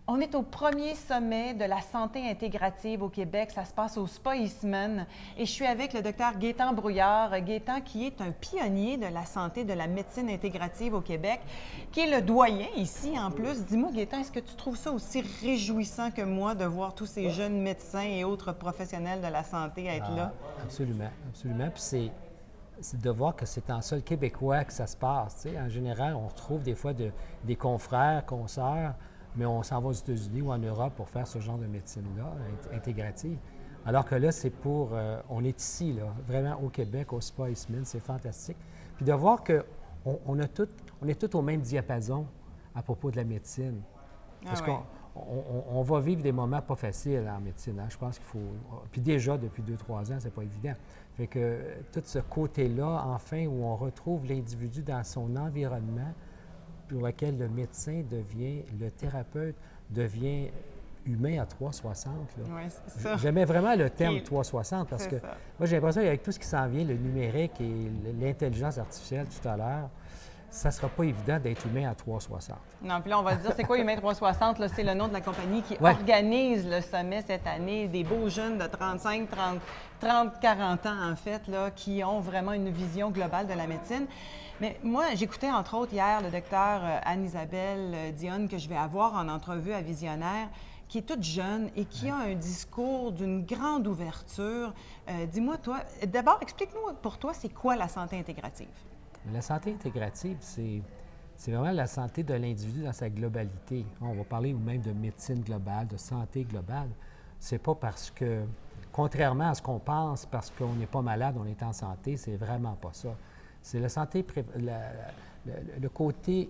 On est au premier sommet de la santé intégrative au Québec. Ça se passe au Spa Eastman. Et je suis avec le docteur Gaétan Brouillard. Gaétan, qui est un pionnier de la santé, de la médecine intégrative au Québec, qui est le doyen ici en plus. Dis-moi, Gaétan, est-ce que tu trouves ça aussi réjouissant que moi de voir tous ces jeunes médecins et autres professionnels de la santé être là? Absolument, absolument. Puis c'est de voir que c'est en sol québécois que ça se passe. Tu sais. En général, on retrouve des fois des confrères, consoeurs, mais on s'en va aux États-Unis ou en Europe pour faire ce genre de médecine-là, intégrative. Alors que là, c'est pour... on est ici, là, vraiment au Québec, au Spa Eastman, c'est fantastique. Puis de voir qu'on est tous au même diapason à propos de la médecine. Parce qu'on va vivre des moments pas faciles en médecine. Hein. Je pense qu'il faut... Puis déjà, depuis 2-3 ans, c'est pas évident. Fait que tout ce côté-là, enfin, où on retrouve l'individu dans son environnement, pour lequel le médecin devient, le thérapeute devient humain à 360. Oui, c'est ça. J'aimais vraiment le terme 360 parce que ça. moi, j'ai l'impression qu'avec tout ce qui s'en vient, le numérique et l'intelligence artificielle tout à l'heure, ça ne sera pas évident d'être humain à 360. Non, puis là, on va se dire, c'est quoi Humain 360? C'est le nom de la compagnie qui organise le sommet cette année. Des beaux jeunes de 35, 30, 40 ans, en fait, là, qui ont vraiment une vision globale de la médecine. Mais moi, j'écoutais entre autres hier le docteur Anne-Isabelle Dionne, que je vais avoir en entrevue à Visionnaire, qui est toute jeune et qui a un discours d'une grande ouverture. Dis-moi, toi, d'abord, explique-nous pour toi, c'est quoi la santé intégrative? La santé intégrative, c'est vraiment la santé de l'individu dans sa globalité. On va parler même de médecine globale, de santé globale. C'est pas parce que, contrairement à ce qu'on pense, parce qu'on n'est pas malade, on est en santé, c'est vraiment pas ça. C'est la santé, le côté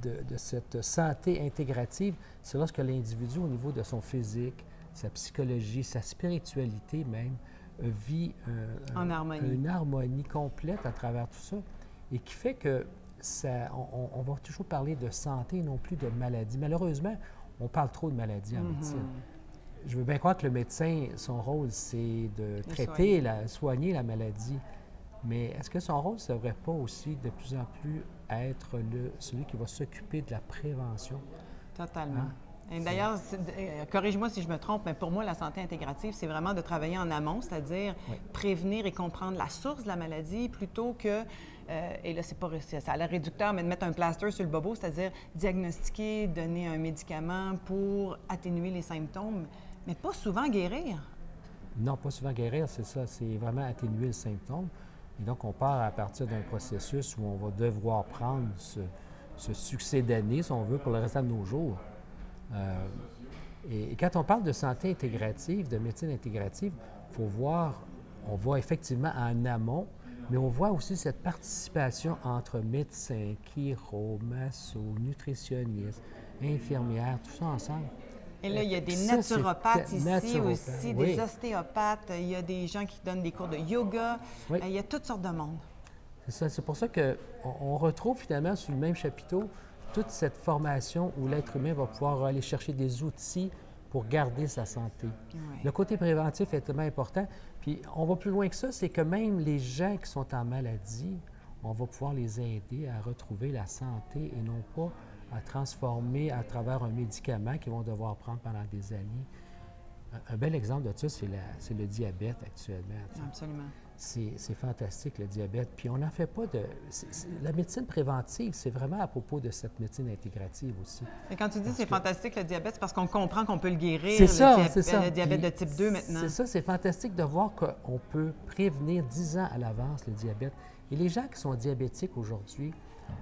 de cette santé intégrative, c'est lorsque l'individu, au niveau de son physique, sa psychologie, sa spiritualité même, vit en harmonie. Une harmonie complète à travers tout ça, et qui fait que on va toujours parler de santé, non plus de maladie. Malheureusement, on parle trop de maladie en médecine. Je veux bien croire que le médecin, son rôle, c'est de traiter, soigner la maladie. Mais est-ce que son rôle ne devrait pas aussi de plus en plus être celui qui va s'occuper de la prévention? Totalement. Hein? Et d'ailleurs, corrige-moi si je me trompe, mais pour moi, la santé intégrative, c'est vraiment de travailler en amont, c'est-à-dire prévenir et comprendre la source de la maladie plutôt que, et là, ça a l'air réducteur, mais de mettre un plaster sur le bobo, c'est-à-dire diagnostiquer, donner un médicament pour atténuer les symptômes, mais pas souvent guérir. Non, pas souvent guérir, c'est ça, c'est vraiment atténuer le symptôme. Et donc, on part à partir d'un processus où on va devoir prendre ce succès d'année, si on veut, pour le restant de nos jours. Et quand on parle de santé intégrative, de médecine intégrative, il faut voir, on voit effectivement en amont, mais on voit aussi cette participation entre médecins, chiro, masso, nutritionnistes, infirmières, tout ça ensemble. Et là, il y a des naturopathes ici aussi, des ostéopathes, il y a des gens qui donnent des cours de yoga, il y a toutes sortes de monde. C'est ça, c'est pour ça qu'on retrouve finalement sur le même chapiteau toute cette formation où l'être humain va pouvoir aller chercher des outils pour garder sa santé. Oui. Le côté préventif est tellement important. Puis on va plus loin que ça, c'est que même les gens qui sont en maladie, on va pouvoir les aider à retrouver la santé et non pas à transformer à travers un médicament qu'ils vont devoir prendre pendant des années. Un bel exemple de ça, c'est le diabète actuellement. Absolument. C'est fantastique, le diabète. Puis on n'en fait pas de... La médecine préventive, c'est vraiment à propos de cette médecine intégrative aussi. Et quand tu dis c'est fantastique, le diabète, c'est parce qu'on comprend qu'on peut le guérir, c'est ça. Le diabète de type 2 maintenant. C'est ça, c'est fantastique de voir qu'on peut prévenir 10 ans à l'avance le diabète. Et les gens qui sont diabétiques aujourd'hui,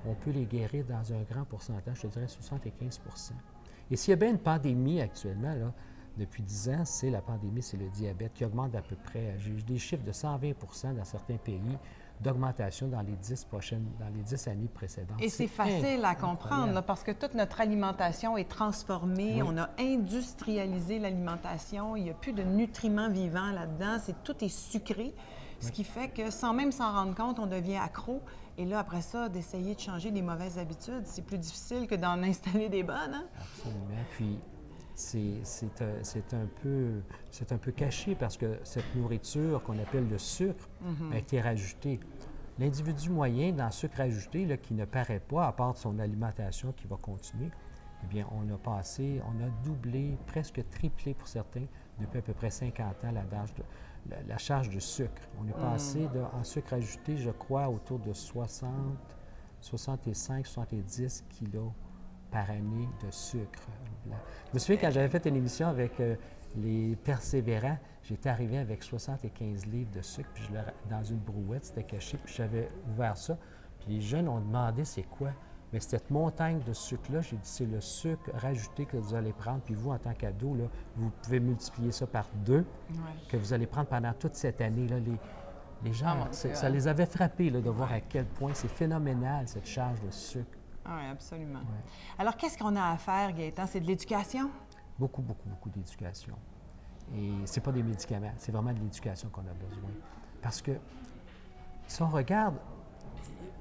on peut les guérir dans un grand pourcentage, je te dirais 75 %. Et s'il y a bien une pandémie actuellement, là, depuis 10 ans, c'est la pandémie, c'est le diabète qui augmente d'à peu près, j'ai des chiffres de 120 % dans certains pays d'augmentation dans les 10 années précédentes. Et c'est facile à comprendre, là, parce que toute notre alimentation est transformée, on a industrialisé l'alimentation, il n'y a plus de nutriments vivants là-dedans, tout est sucré, ce qui fait que sans même s'en rendre compte, on devient accro. Et là, après ça, d'essayer de changer des mauvaises habitudes, c'est plus difficile que d'en installer des bonnes. Hein? Absolument. Puis, c'est un peu caché parce que cette nourriture qu'on appelle le sucre a été rajoutée. L'individu moyen dans le sucre ajouté, là, qui ne paraît pas, à part son alimentation qui va continuer, eh bien, on a doublé, presque triplé pour certains, depuis à peu près 50 ans, la charge de sucre. On est passé en sucre ajouté, je crois, autour de 65, 70 kilos par année de sucre. Je me souviens quand j'avais fait une émission avec les Persévérants, j'étais arrivé avec 75 livres de sucre, puis dans une brouette, c'était caché, puis j'avais ouvert ça, puis les jeunes ont demandé c'est quoi. Mais cette montagne de sucre-là, j'ai dit, c'est le sucre rajouté que vous allez prendre. Puis vous, en tant qu'ado, là, vous pouvez multiplier ça par 2, que vous allez prendre pendant toute cette année. Là, les gens, ça les avait frappés là, de voir à quel point c'est phénoménal, cette charge de sucre. Oui, absolument. Ouais. Alors, qu'est-ce qu'on a à faire, Gaétan? C'est de l'éducation? Beaucoup, beaucoup, beaucoup d'éducation. Et c'est pas des médicaments, c'est vraiment de l'éducation qu'on a besoin. Parce que si on regarde,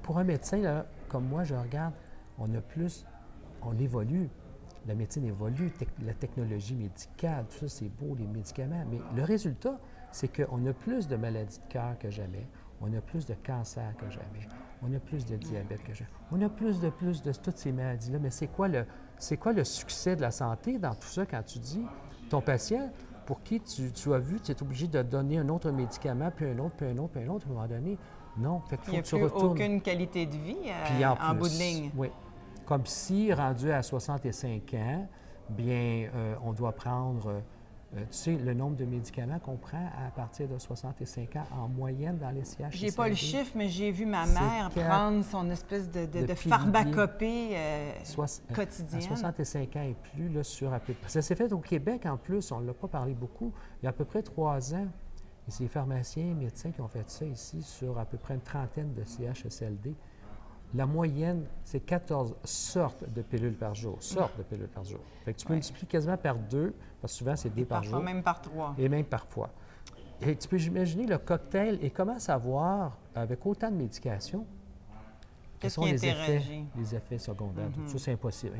pour un médecin, là, comme moi, je regarde, on évolue, la médecine évolue, la technologie médicale, tout ça, c'est beau, les médicaments, mais le résultat, c'est qu'on a plus de maladies de cœur que jamais, on a plus de cancer que jamais, on a plus de diabète que jamais, on a plus de toutes ces maladies-là, mais c'est quoi le succès de la santé dans tout ça quand tu dis, ton patient, pour qui tu as vu, tu es obligé de donner un autre médicament, puis un autre, puis un autre, puis un autre, à un moment donné, non, fait qu'il faut que tu retournes. Il n'y a plus aucune qualité de vie en bout de ligne. Oui. Comme si, rendu à 65 ans, bien, on doit prendre, tu sais, le nombre de médicaments qu'on prend à partir de 65 ans en moyenne dans les CHSLD. J'ai pas le chiffre, mais j'ai vu ma mère prendre son espèce de pharmacopée quotidienne. À 65 ans et plus, là, sur à peu près. Ça s'est fait au Québec en plus, on ne l'a pas parlé beaucoup, il y a à peu près 3 ans. Et c'est les pharmaciens et médecins qui ont fait ça ici sur à peu près une trentaine de CHSLD. La moyenne, c'est 14 sortes de pilules par jour. Sortes de pilules par jour. Fait que tu peux multiplier quasiment par 2, parce que souvent, c'est 2 par jour. Parfois même par 3. Et même parfois. Et tu peux imaginer le cocktail et comment savoir, avec autant de médication, quels sont les effets secondaires. Tout ça, c'est impossible.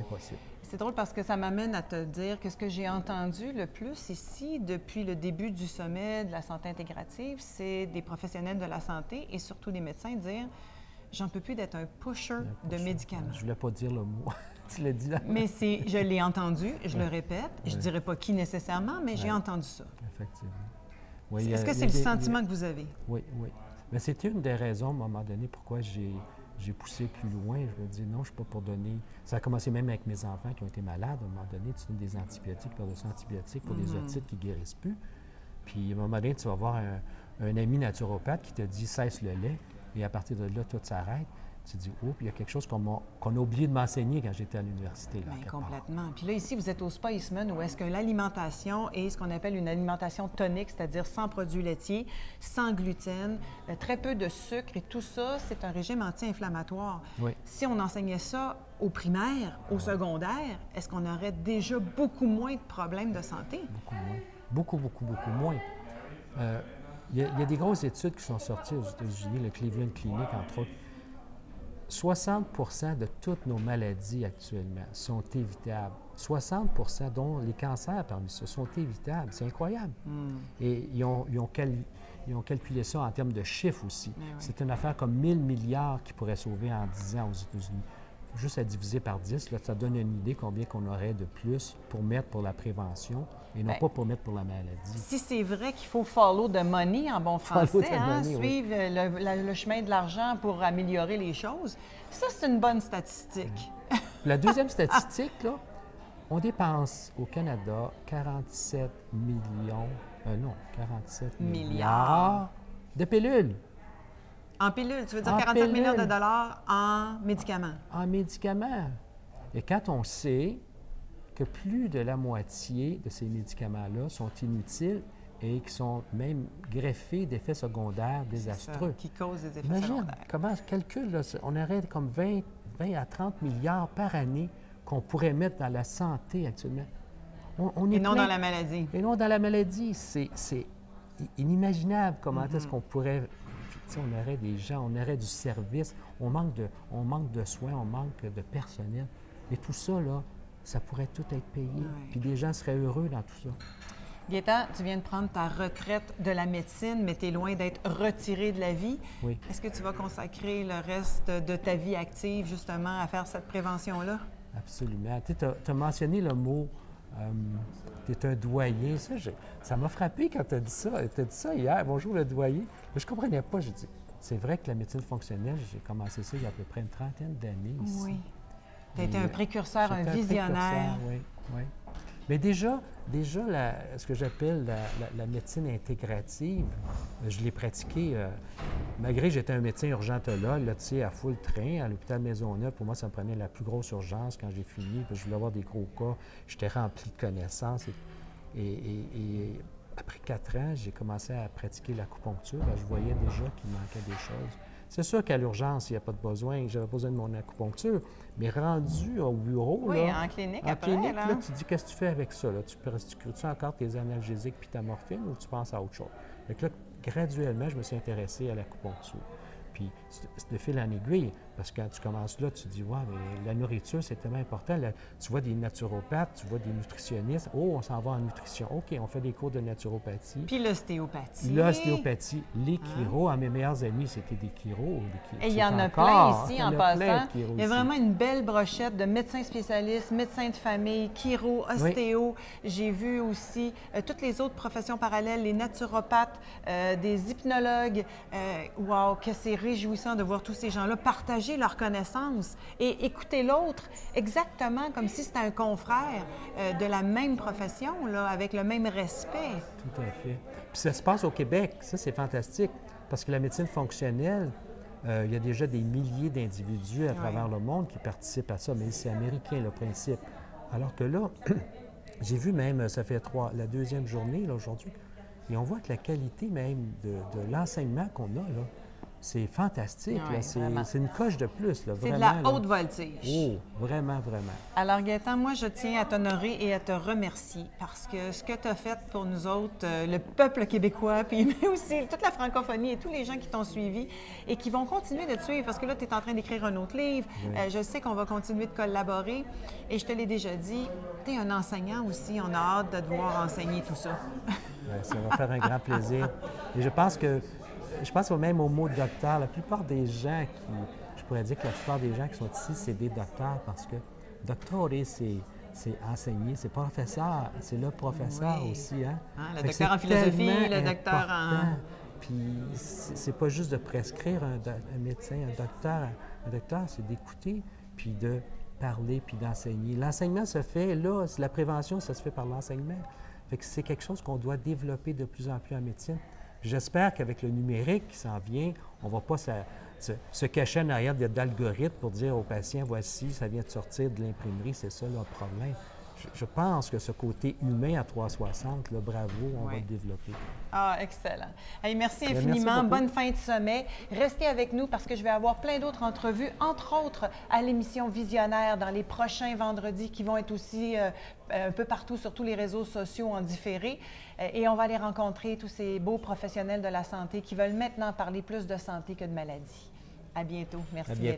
C'est drôle parce que ça m'amène à te dire que ce que j'ai entendu le plus ici depuis le début du sommet de la santé intégrative, c'est des professionnels de la santé et surtout des médecins dire « j'en peux plus d'être un pusher de médicaments ». Je ne voulais pas dire le mot. Tu l'as dit là. Mais je l'ai entendu, je le répète. Je ne dirais pas qui nécessairement, mais j'ai entendu ça. Effectivement. Oui, est-ce que c'est le sentiment que vous avez? Oui. Mais c'était une des raisons, à un moment donné, pourquoi j'ai poussé plus loin. Je me dis non, je ne suis pas pour donner. Ça a commencé même avec mes enfants qui ont été malades. À un moment donné, tu donnes des antibiotiques, par-dessus antibiotiques pour des otites qui ne guérissent plus. Puis, à un moment donné, tu vas voir un ami naturopathe qui te dit cesse le lait. Et à partir de là, tout s'arrête. Tu te dis, oh, puis il y a quelque chose qu'on a oublié de m'enseigner quand j'étais à l'université. Bien, complètement. Puis là, ici, vous êtes au Spa Eastman, où est-ce que l'alimentation est ce qu'on appelle une alimentation tonique, c'est-à-dire sans produits laitiers, sans gluten, très peu de sucre, et tout ça, c'est un régime anti-inflammatoire. Oui. Si on enseignait ça au primaire, au secondaire, est-ce qu'on aurait déjà beaucoup moins de problèmes de santé? Beaucoup moins. Beaucoup moins. Il y a des grosses études qui sont sorties aux États-Unis, le Cleveland Clinic, entre autres. 60 de toutes nos maladies actuellement sont évitables. 60 dont les cancers parmi ceux sont évitables. C'est incroyable. Et ils ont calculé ça en termes de chiffres aussi. C'est une affaire comme 1000 milliards qui pourraient sauver en 10 ans aux États-Unis. Juste à diviser par 10, là, ça donne une idée combien qu'on aurait de plus pour mettre pour la prévention et non pas pour mettre pour la maladie. Si c'est vrai qu'il faut follow the money en bon français, suivre le chemin de l'argent pour améliorer les choses, ça, c'est une bonne statistique. La deuxième statistique, là, on dépense au Canada 47 milliards de pilules. En pilules, tu veux dire 47 milliards de dollars en médicaments? En médicaments. Et quand on sait que plus de la moitié de ces médicaments-là sont inutiles et qui sont même greffés d'effets secondaires désastreux. Qui causent des effets secondaires. Comment on calcule, là, on aurait comme 20 à 30 milliards par année qu'on pourrait mettre dans la santé actuellement. Et non dans la maladie. Et non dans la maladie. C'est inimaginable comment est-ce qu'on pourrait... on aurait des gens, on aurait du service, on manque de soins, on manque de personnel. Et tout ça, là, ça pourrait tout être payé. Puis les gens seraient heureux dans tout ça. Gaétan, tu viens de prendre ta retraite de la médecine, mais tu es loin d'être retiré de la vie. Oui. Est-ce que tu vas consacrer le reste de ta vie active, justement, à faire cette prévention-là? Absolument. Tu as mentionné le mot, tu es un doyen. Ça m'a frappé quand tu as dit ça. Tu as dit ça hier, bonjour le doyen. Mais je ne comprenais pas. Je dis, c'est vrai que la médecine fonctionnelle, j'ai commencé ça il y a à peu près une trentaine d'années ici. Oui. Tu as été un précurseur, un visionnaire. Oui, oui. Mais déjà ce que j'appelle la médecine intégrative, je l'ai pratiquée, malgré que j'étais un médecin urgentologue, là, tu sais, à full train, à l'hôpital Maisonneuve. Pour moi, ça me prenait la plus grosse urgence quand j'ai fini, parce que je voulais avoir des gros cas. J'étais rempli de connaissances. Et après 4 ans, j'ai commencé à pratiquer l'acupuncture. Je voyais déjà qu'il manquait des choses. C'est sûr qu'à l'urgence, il n'y a pas de besoin, j'avais besoin de mon acupuncture, mais rendu au bureau, oui, là, en clinique, là, tu dis, qu'est-ce que tu fais avec ça? Là? Tu crées-tu encore tes analgésiques puis ta morphine ou tu penses à autre chose? Donc là, graduellement, je me suis intéressé à l'acupuncture. Puis, c'est de fil en aiguille, parce que quand tu commences là, tu te dis, ouais, mais la nourriture, c'est tellement important. Là, tu vois des naturopathes, tu vois des nutritionnistes. Oh, on s'en va en nutrition. OK, on fait des cours de naturopathie. Puis l'ostéopathie. L'ostéopathie, les chiro. À mes meilleurs amis, c'était des chiro. Et il y en a plein ici, en passant. Il y a vraiment une belle brochette de médecins spécialistes, médecins de famille, chiro, ostéo. Oui. J'ai vu aussi toutes les autres professions parallèles, les naturopathes, des hypnologues. Wow, que c'est réjouissant de voir tous ces gens-là partager leurs connaissances et écouter l'autre exactement comme si c'était un confrère de la même profession, là, avec le même respect. Tout à fait. Puis ça se passe au Québec. Ça, c'est fantastique, parce que la médecine fonctionnelle, il y a déjà des milliers d'individus à travers le monde qui participent à ça, mais c'est américain, le principe. Alors que là, j'ai vu même, ça fait la deuxième journée, là, aujourd'hui, et on voit que la qualité même de l'enseignement qu'on a, là, c'est fantastique. Oui, c'est une coche de plus. C'est de la haute voltige. Oh, vraiment, vraiment. Alors, Gaëtan, moi, je tiens à t'honorer et à te remercier parce que ce que tu as fait pour nous autres, le peuple québécois, puis mais aussi toute la francophonie et tous les gens qui t'ont suivi et qui vont continuer de te suivre parce que là, tu es en train d'écrire un autre livre. Oui. Je sais qu'on va continuer de collaborer et je te l'ai déjà dit, tu es un enseignant aussi. On a hâte de te voir enseigner tout ça. Oui, ça va faire un grand plaisir. Et je pense même au mot docteur. La plupart des gens je pourrais dire que la plupart des gens qui sont ici, c'est des docteurs parce que docteur, c'est enseigner, c'est professeur, c'est le professeur aussi. Hein? Le docteur en philosophie, le docteur en... Puis c'est pas juste de prescrire un médecin, un docteur, c'est d'écouter, puis de parler, puis d'enseigner. L'enseignement se fait, là, la prévention, ça se fait par l'enseignement. Fait que c'est quelque chose qu'on doit développer de plus en plus en médecine. J'espère qu'avec le numérique qui s'en vient, on ne va pas se cacher en arrière d'algorithmes pour dire aux patients, voici, ça vient de sortir de l'imprimerie, c'est ça le problème. Je pense que ce côté humain à 360, là, bravo, on va le développer. Ah, excellent. Hey, merci infiniment. Merci. Bonne fin de sommet. Restez avec nous parce que je vais avoir plein d'autres entrevues, entre autres à l'émission Visionnaire dans les prochains vendredis qui vont être aussi un peu partout sur tous les réseaux sociaux en différé. Et on va aller rencontrer tous ces beaux professionnels de la santé qui veulent maintenant parler plus de santé que de maladie. À bientôt. Merci. À bientôt.